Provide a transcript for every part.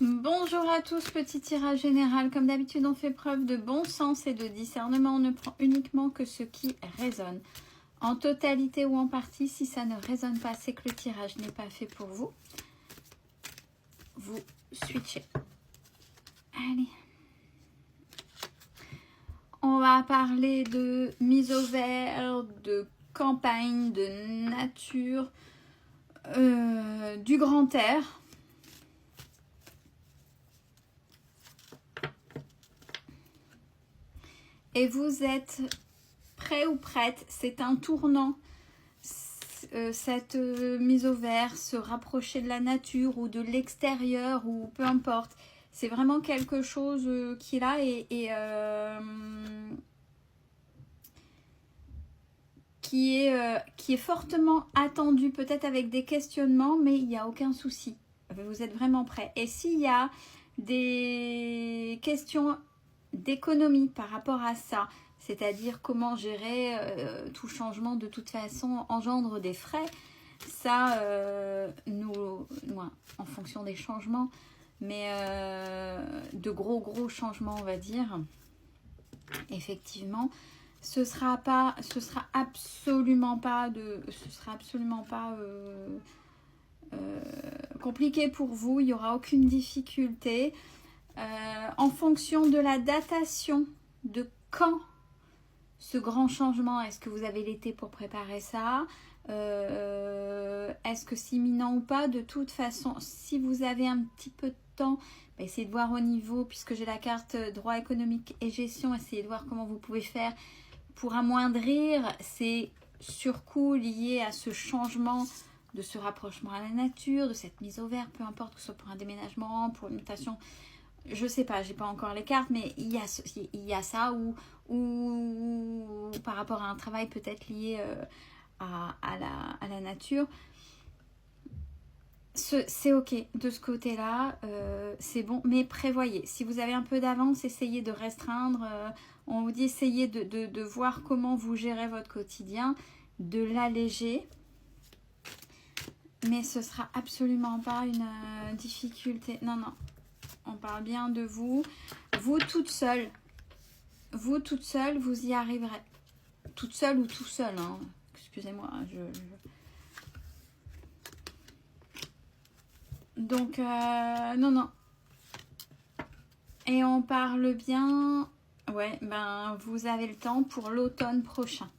Bonjour à tous, petit tirage général. Comme d'habitude, on fait preuve de bon sens et de discernement. On ne prend uniquement que ce qui résonne. En totalité ou en partie, si ça ne résonne pas, c'est que le tirage n'est pas fait pour vous. Vous switchez. Allez. On va parler de mise au vert, de campagne, de nature, du grand air. Et vous êtes prêt ou prête, c'est un tournant, cette mise au vert, se rapprocher de la nature ou de l'extérieur ou peu importe. C'est vraiment quelque chose qui est là et qui est fortement attendu, peut-être avec des questionnements, mais il n'y a aucun souci. Vous êtes vraiment prêt. Et s'il y a des questions d'économie par rapport à ça, c'est-à-dire comment gérer tout changement de toute façon engendre des frais, ça en fonction des changements, mais de gros changements on va dire, effectivement, ce sera absolument pas compliqué pour vous, il n'y aura aucune difficulté. En fonction de la datation de quand ce grand changement, est-ce que vous avez l'été pour préparer ça, est-ce que c'est imminent ou pas, de toute façon, si vous avez un petit peu de temps, essayez de voir au niveau, puisque j'ai la carte droit économique et gestion, essayez de voir comment vous pouvez faire pour amoindrir ces surcoûts liés à ce changement, de ce rapprochement à la nature, de cette mise au vert, peu importe que ce soit pour un déménagement, pour une mutation. Je sais pas, j'ai pas encore les cartes, mais il y a ça ou par rapport à un travail peut-être lié à la nature. C'est ok de ce côté-là, c'est bon, mais prévoyez. Si vous avez un peu d'avance, essayez de restreindre. On vous dit essayez de voir comment vous gérez votre quotidien, de l'alléger. Mais ce sera absolument pas une difficulté. Non. On parle bien de vous. Vous toute seule. Vous toute seule, vous y arriverez. Toute seule ou tout seul. Hein. Excusez-moi. Donc, non. Et on parle bien... Ouais, vous avez le temps pour l'automne prochain.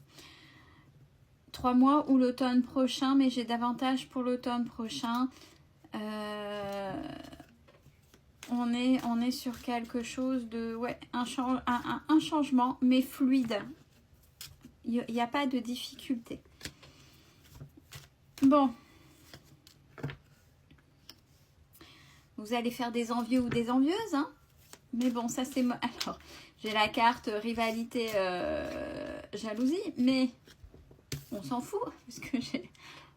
3 mois ou l'automne prochain, mais j'ai davantage pour l'automne prochain. On est sur quelque chose de... Ouais, un changement, mais fluide. Il n'y a pas de difficulté. Bon. Vous allez faire des envieux ou des envieuses, hein. Mais bon, ça c'est... Alors, j'ai la carte rivalité, jalousie, mais on s'en fout, parce que j'ai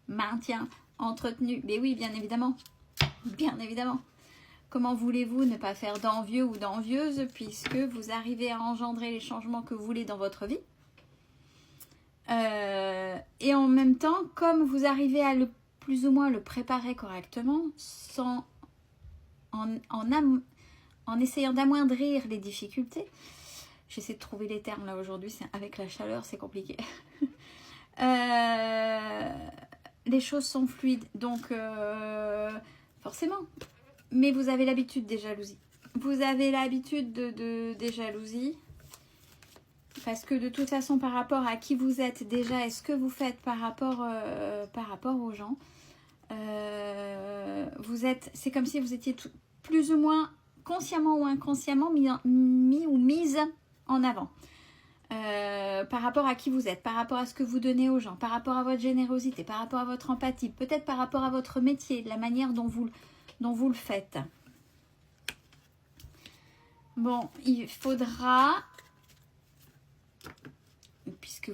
maintien, entretenu. Mais oui, bien évidemment. Bien évidemment. Comment voulez-vous ne pas faire d'envieux ou d'envieuse puisque vous arrivez à engendrer les changements que vous voulez dans votre vie, et en même temps, comme vous arrivez à plus ou moins le préparer correctement, en essayant d'amoindrir les difficultés. J'essaie de trouver les termes là aujourd'hui, avec la chaleur c'est compliqué. Les choses sont fluides, donc forcément. Mais vous avez l'habitude des jalousies. Vous avez l'habitude des jalousies. Parce que de toute façon, par rapport à qui vous êtes déjà, et ce que vous faites par rapport aux gens, c'est comme si vous étiez plus ou moins consciemment ou inconsciemment mis ou mise en avant. Par rapport à qui vous êtes, par rapport à ce que vous donnez aux gens, par rapport à votre générosité, par rapport à votre empathie, peut-être par rapport à votre métier, la manière dont vous le faites. Bon, il faudra, puisque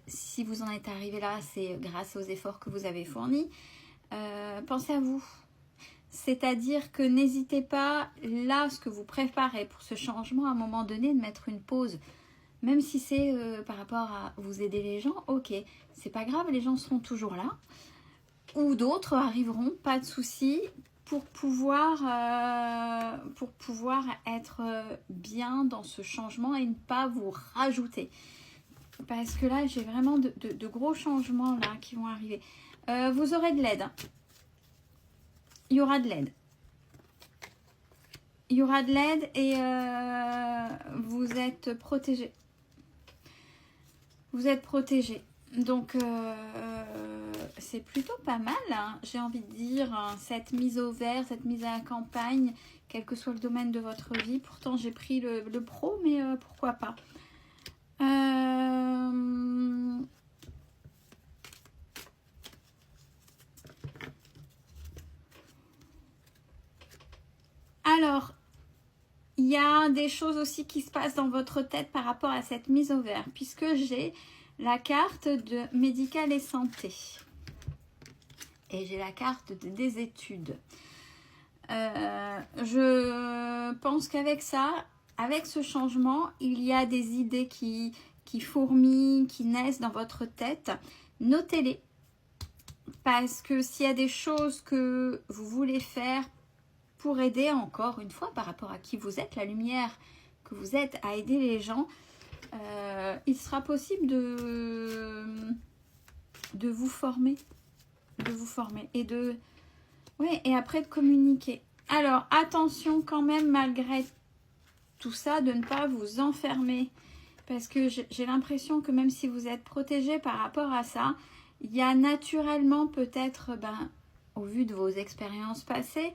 si vous en êtes arrivé là, c'est grâce aux efforts que vous avez fournis, pensez à vous. C'est-à-dire que n'hésitez pas, là, ce que vous préparez pour ce changement, à un moment donné, de mettre une pause. Même si c'est par rapport à vous aider les gens, ok, c'est pas grave, les gens seront toujours là. Ou d'autres arriveront, pas de souci, pour pouvoir être bien dans ce changement et ne pas vous rajouter. Parce que là, j'ai vraiment de gros changements là qui vont arriver. Vous aurez de l'aide. Il y aura de l'aide. Il y aura de l'aide et vous êtes protégé. Vous êtes protégé. Donc, c'est plutôt pas mal, hein, j'ai envie de dire, hein, cette mise au vert, cette mise à la campagne, quel que soit le domaine de votre vie. Pourtant, j'ai pris le pro, mais pourquoi pas. Alors, il y a des choses aussi qui se passent dans votre tête par rapport à cette mise au vert, puisque j'ai la carte de médical et santé. Et j'ai la carte des études. Je pense qu'avec ça, avec ce changement, il y a des idées qui fourmillent, qui naissent dans votre tête. Notez-les. Parce que s'il y a des choses que vous voulez faire pour aider encore une fois par rapport à qui vous êtes, la lumière que vous êtes à aider les gens, il sera possible de vous former. Et après de communiquer. Alors attention quand même malgré tout ça de ne pas vous enfermer, parce que j'ai l'impression que même si vous êtes protégé par rapport à ça, il y a naturellement peut-être, au vu de vos expériences passées,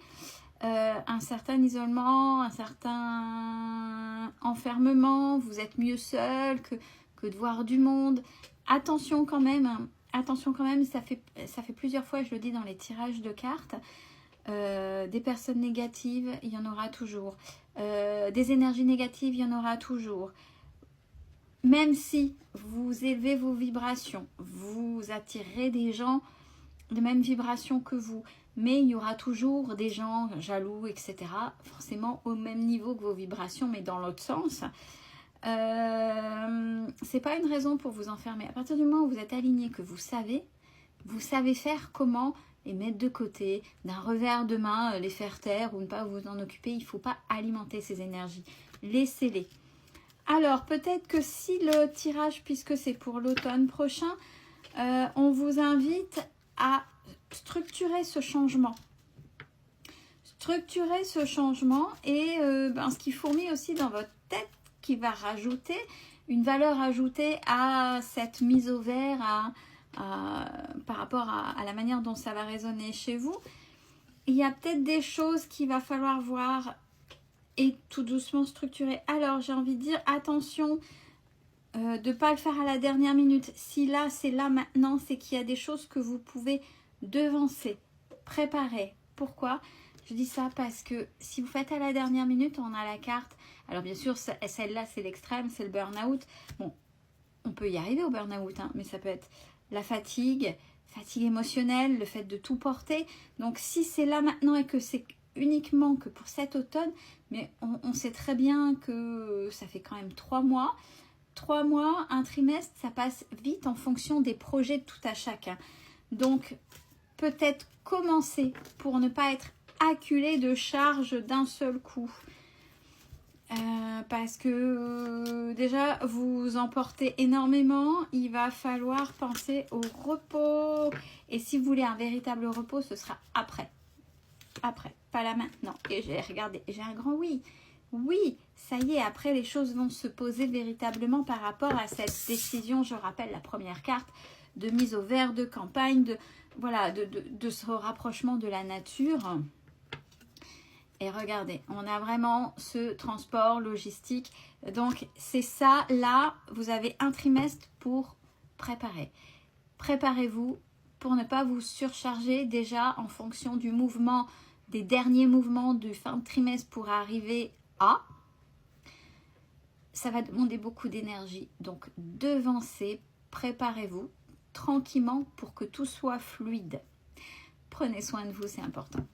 un certain isolement, un certain enfermement, vous êtes mieux seul que de voir du monde. Attention quand même, ça fait plusieurs fois, je le dis dans les tirages de cartes, des personnes négatives, il y en aura toujours. Des énergies négatives, il y en aura toujours. Même si vous élevez vos vibrations, vous attirez des gens de même vibration que vous, mais il y aura toujours des gens jaloux, etc. Forcément au même niveau que vos vibrations, mais dans l'autre sens. C'est pas une raison pour vous enfermer. À partir du moment où vous êtes aligné, que vous savez faire comment les mettre de côté, d'un revers de main, les faire taire ou ne pas vous en occuper. Il ne faut pas alimenter ces énergies. Laissez-les. Alors, peut-être que si le tirage, puisque c'est pour l'automne prochain, on vous invite à structurer ce changement. Structurer ce changement et ce qui fourmille aussi dans votre tête, qui va rajouter une valeur ajoutée à cette mise au vert, par rapport à la manière dont ça va résonner chez vous. Il y a peut-être des choses qu'il va falloir voir et tout doucement structurer. Alors j'ai envie de dire attention de ne pas le faire à la dernière minute. Si là c'est là maintenant, c'est qu'il y a des choses que vous pouvez devancer, préparer. Pourquoi ? Je dis ça parce que si vous faites à la dernière minute, on a la carte. Alors bien sûr, celle-là c'est l'extrême, c'est le burn-out. Bon, on peut y arriver au burn-out, hein, mais ça peut être la fatigue émotionnelle, le fait de tout porter. Donc si c'est là maintenant et que c'est uniquement que pour cet automne, mais on sait très bien que ça fait quand même 3 mois. 3 mois, un trimestre, ça passe vite en fonction des projets de tout à chacun. Donc peut-être commencer pour ne pas être acculé de charges d'un seul coup. Parce que déjà vous en portez énormément, il va falloir penser au repos, et si vous voulez un véritable repos, ce sera après, pas là maintenant. Et j'ai regardé, j'ai un grand oui, ça y est, après les choses vont se poser véritablement par rapport à cette décision. Je rappelle la première carte de mise au vert, de campagne, de ce rapprochement de la nature. Et regardez, on a vraiment ce transport logistique. Donc, c'est ça. Là, vous avez un trimestre pour préparer. Préparez-vous pour ne pas vous surcharger déjà en fonction du mouvement, des derniers mouvements du fin de trimestre pour arriver à. Ça va demander beaucoup d'énergie. Donc, devancez, préparez-vous tranquillement pour que tout soit fluide. Prenez soin de vous, c'est important.